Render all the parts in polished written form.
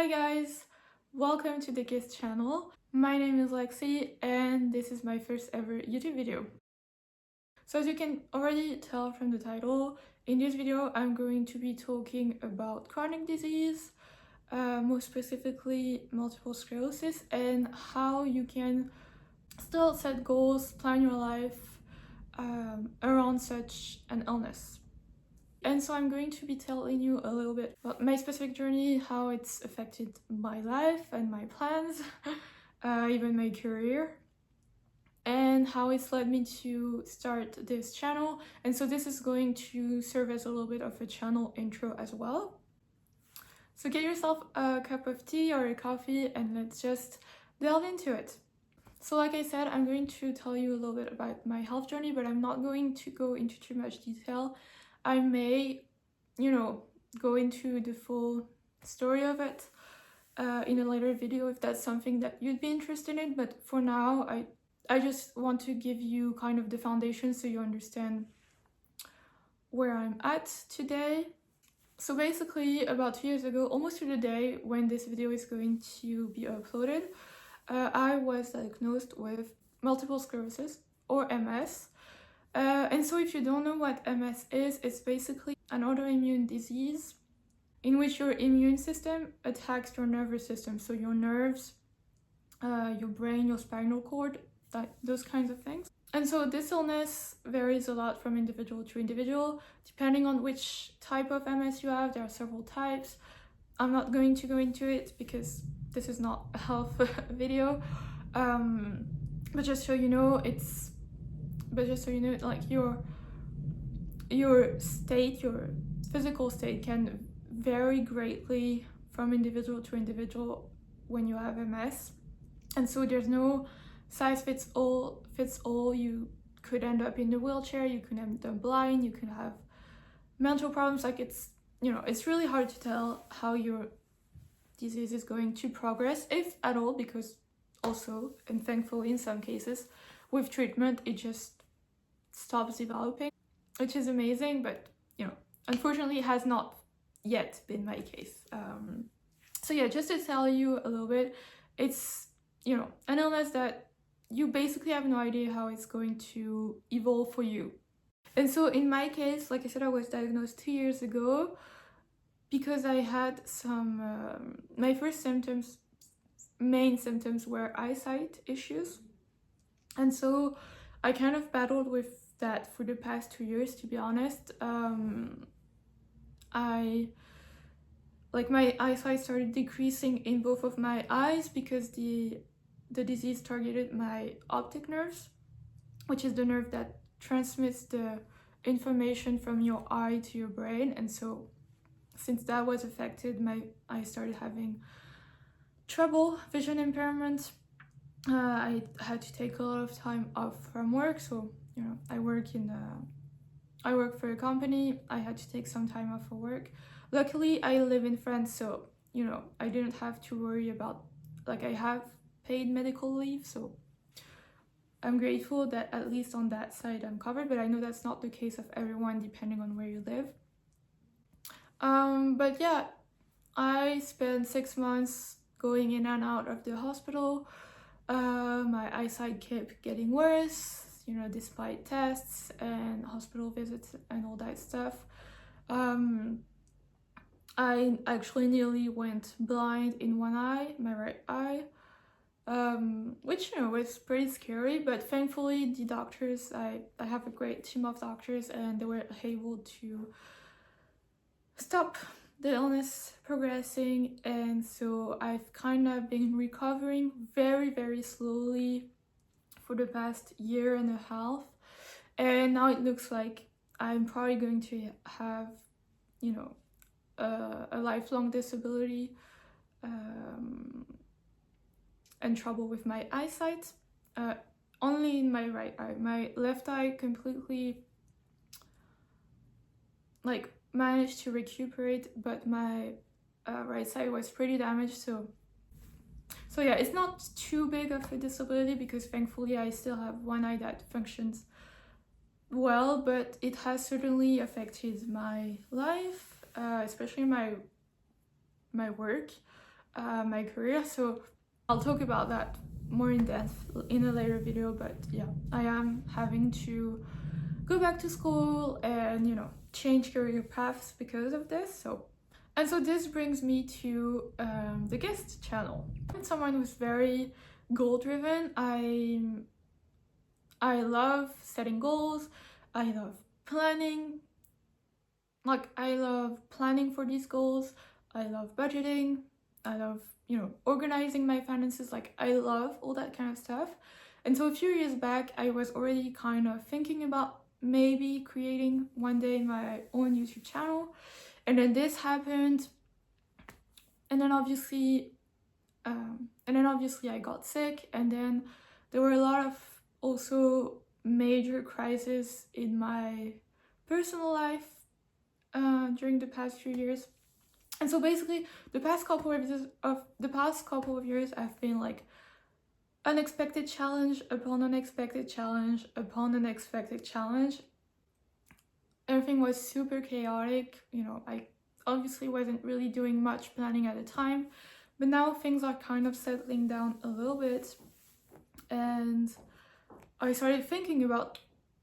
Hi guys, welcome to the Kiss channel. My name is Lexi and this is my first ever YouTube video. So as you can already tell from the title, in this video I'm going to be talking about chronic disease, more specifically multiple sclerosis, and how you can still set goals, plan your life around such an illness. And so I'm going to be telling you a little bit about my specific journey, how it's affected my life and my plans, even my career, and how it's led me to start this channel. And so this is going to serve as a little bit of a channel intro as well. So get yourself a cup of tea or a coffee and let's just delve into it. So like I said, I'm going to tell you a little bit about my health journey, but I'm not going to go into too much detail. I may, go into the full story of it in a later video if that's something that you'd be interested in, but for now, I just want to give you kind of the foundation so you understand where I'm at today. So basically, about 2 years ago, almost to the day when this video is going to be uploaded, I was diagnosed with multiple sclerosis, or MS. And so if you don't know what MS is, it's basically an autoimmune disease in which your immune system attacks your nervous system. So your nerves, your brain, your spinal cord, those kinds of things. And so this illness varies a lot from individual to individual, depending on which type of MS you have. There are several types. I'm not going to go into it because this is not a health video. But just so you know, like your state, your physical state can vary greatly from individual to individual when you have MS. And so there's no size fits all. You could end up in the wheelchair, you could end up blind, you can have mental problems. Like it's really hard to tell how your disease is going to progress, if at all, because also, and thankfully in some cases, with treatment, it just stops developing, which is amazing, but unfortunately it has not yet been my case. So yeah, just to tell you a little bit, it's an illness that you basically have no idea how it's going to evolve for you. And so in my case, like I said, I was diagnosed 2 years ago because I had some my first main symptoms were eyesight issues, and so I kind of battled with that for the past 2 years, to be honest. My eyesight started decreasing in both of my eyes because the disease targeted my optic nerves, which is the nerve that transmits the information from your eye to your brain. And so since that was affected, I started having trouble, vision impairment. I had to take a lot of time off from work, so I work for a company. I had to take some time off for work. Luckily, I live in France, so I didn't have to worry about, like, I have paid medical leave, so I'm grateful that at least on that side I'm covered, but I know that's not the case of everyone depending on where you live. But yeah, I spent 6 months going in and out of the hospital. My eyesight kept getting worse, despite tests and hospital visits and all that stuff. I actually nearly went blind in one eye, my right eye, which was pretty scary, but thankfully the doctors, I have a great team of doctors, and they were able to stop the illness progressing. And so I've kind of been recovering very, very slowly for the past 1.5 years, and now it looks like I'm probably going to have a lifelong disability and trouble with my eyesight, only in my right eye. My left eye completely managed to recuperate, but my right side was pretty damaged. So yeah, it's not too big of a disability because thankfully I still have one eye that functions well, but it has certainly affected my life, especially my work. my career, so I'll talk about that more in depth in a later video. But yeah, I am having to go back to school and, you know, change career paths because of this. So this brings me to the guest channel. I'm someone who's very goal driven. I love setting goals. I love planning. Like, I love planning for these goals. I love budgeting. I love, you know, organizing my finances. Like, I love all that kind of stuff. And so a few years back, I was already kind of thinking about maybe creating one day my own YouTube channel. And then this happened. And then obviously I got sick. And then there were a lot of also major crises in my personal life during the past few years. And so basically the past couple of years I've been like unexpected challenge upon unexpected challenge upon unexpected challenge. Everything was super chaotic. You know, I obviously wasn't really doing much planning at the time, but now things are kind of settling down a little bit, and I started thinking about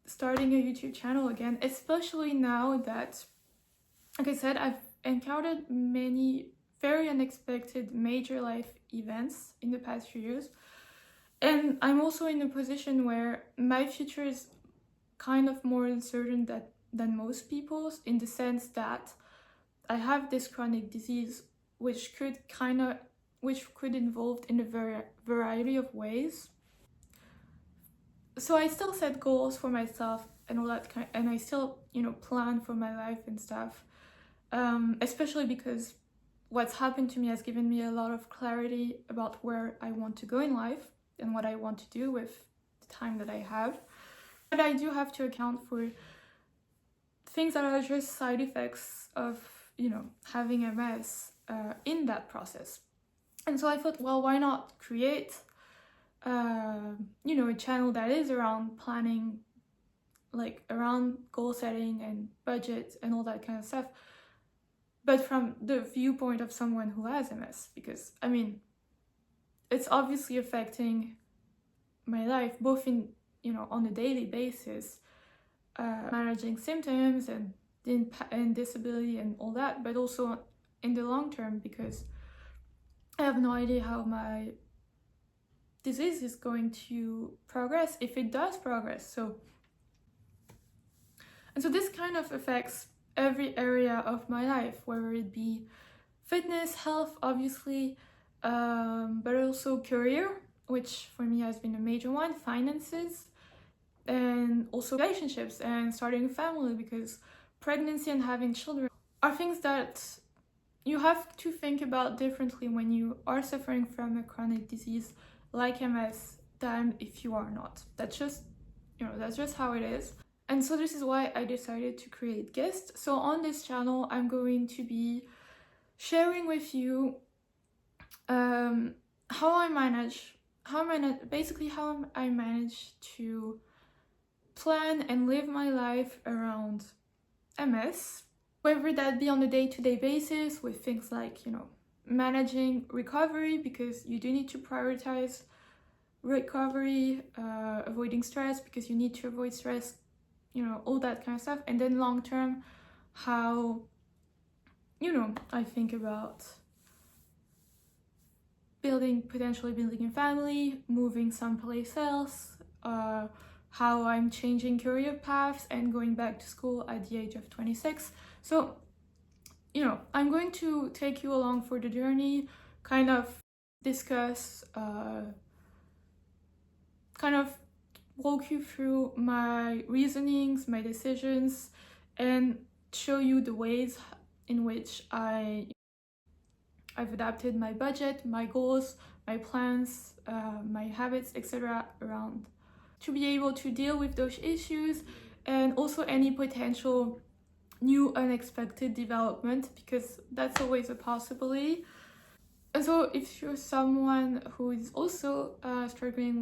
starting a YouTube channel again, especially now that, like I said, I've encountered many very unexpected major life events in the past few years. And I'm also in a position where my future is kind of more uncertain than most people's, in the sense that I have this chronic disease which could involve in a variety of ways. So I still set goals for myself and all that and I still, you know, plan for my life and stuff. Especially because what's happened to me has given me a lot of clarity about where I want to go in life and what I want to do with the time that I have. But I do have to account for things that are just side effects of, you know, having MS in that process. And so I thought, well, why not create you know, a channel that is around planning, like around goal setting and budget and all that kind of stuff, but from the viewpoint of someone who has MS, because I mean, it's obviously affecting my life, both in, you know, on a daily basis, managing symptoms and disability and all that, but also in the long term, because I have no idea how my disease is going to progress, if it does progress. And so this kind of affects every area of my life, whether it be fitness, health, obviously, but also career, which for me has been a major one, finances, and also relationships and starting a family, because pregnancy and having children are things that you have to think about differently when you are suffering from a chronic disease like MS than if you are not. That's just, you know, that's just how it is. And so this is why I decided to create guests. So on this channel, I'm going to be sharing with you how I manage to plan and live my life around MS, whether that be on a day-to-day basis with things like, you know, managing recovery, because you do need to prioritize recovery, avoiding stress because you need to avoid stress, you know, all that kind of stuff. And then long term, how, you know, I think about potentially building a family, moving someplace else, how I'm changing career paths and going back to school at the age of 26. So, you know, I'm going to take you along for the journey, kind of discuss, kind of walk you through my reasonings, my decisions, and show you the ways in which I've adapted my budget, my goals, my plans, my habits, etc. around to be able to deal with those issues, and also any potential new unexpected development, because that's always a possibility. And so if you're someone who is also struggling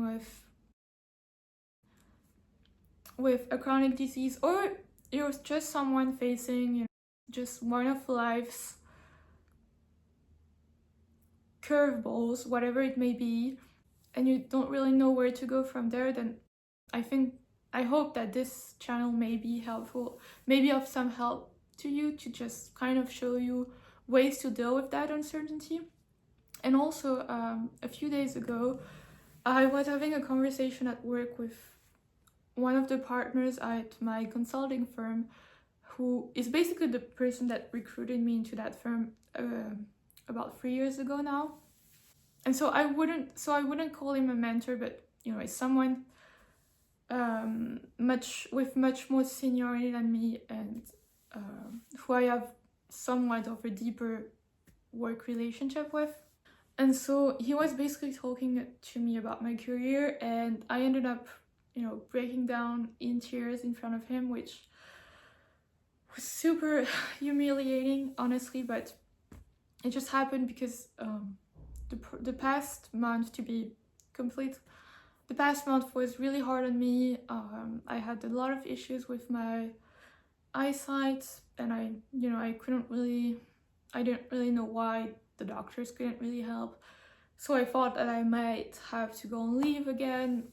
with a chronic disease, or you're just someone facing, you know, just one of life's curveballs, whatever it may be, and you don't really know where to go from there, then I hope that this channel may be helpful, maybe of some help to you, to just kind of show you ways to deal with that uncertainty. And also, a few days ago, I was having a conversation at work with one of the partners at my consulting firm, who is basically the person that recruited me into that firm about 3 years ago now. And so I wouldn't call him a mentor, but you know, it's someone with much more seniority than me, and who I have somewhat of a deeper work relationship with. And so he was basically talking to me about my career, and I ended up, you know, breaking down in tears in front of him, which was super humiliating, honestly, but it just happened because the past month, to be complete, the past month was really hard on me. I had a lot of issues with my eyesight, and I didn't really know why. The doctors couldn't really help, so I thought that I might have to go on leave again.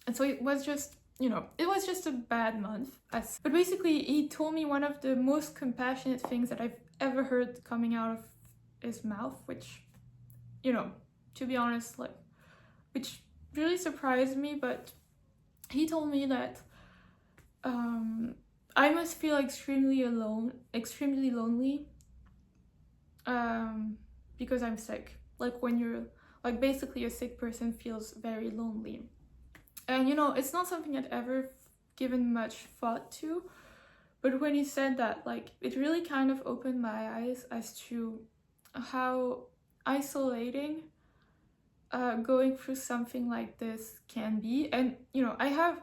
And so it was just, you know, it was just a bad month. But basically, he told me one of the most compassionate things that I've ever heard coming out of his mouth, which, you know, to be honest, like, which really surprised me. But he told me that I must feel extremely lonely, because I'm sick. Like, when you're, like, basically a sick person feels very lonely. And, you know, it's not something I'd ever given much thought to, but when he said that, like, it really kind of opened my eyes as to how isolating going through something like this can be. And, you know, I'm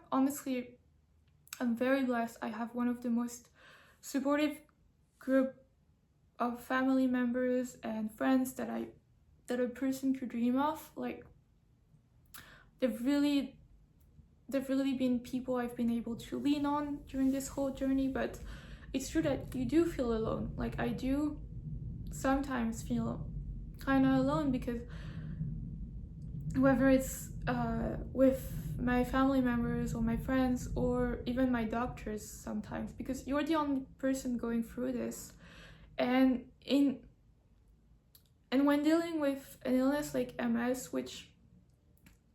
very blessed. I have one of the most supportive group of family members and friends that a person could dream of. Like, they've really been people I've been able to lean on during this whole journey. But it's true that you do feel alone. Like, I do sometimes feel kind of alone, because whether it's with my family members or my friends or even my doctors sometimes, because you're the only person going through this. And when dealing with an illness like MS, which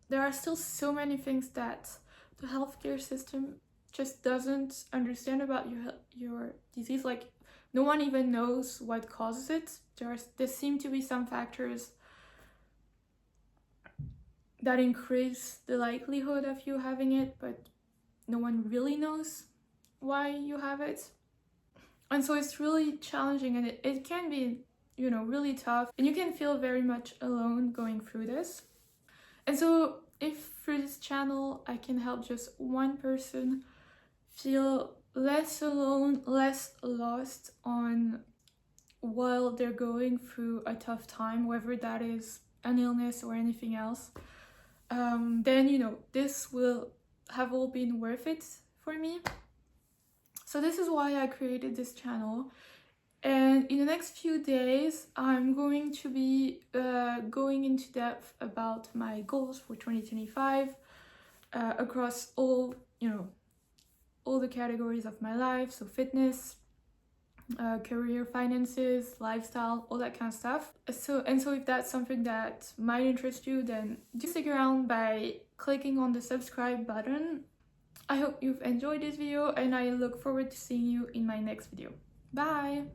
there are still so many things that the healthcare system just doesn't understand about your disease. Like, no one even knows what causes it. There seem to be some factors that increase the likelihood of you having it, but no one really knows why you have it. And so it's really challenging, and it can be, you know, really tough, and you can feel very much alone going through this. And so if through this channel I can help just one person feel less alone, less lost on while they're going through a tough time, whether that is an illness or anything else, then, you know, this will have all been worth it for me. So this is why I created this channel. And in the next few days, I'm going to be going into depth about my goals for 2025 across all the categories of my life. So fitness, career, finances, lifestyle, all that kind of stuff. So if that's something that might interest you, then do stick around by clicking on the subscribe button. I hope you've enjoyed this video, and I look forward to seeing you in my next video. Bye!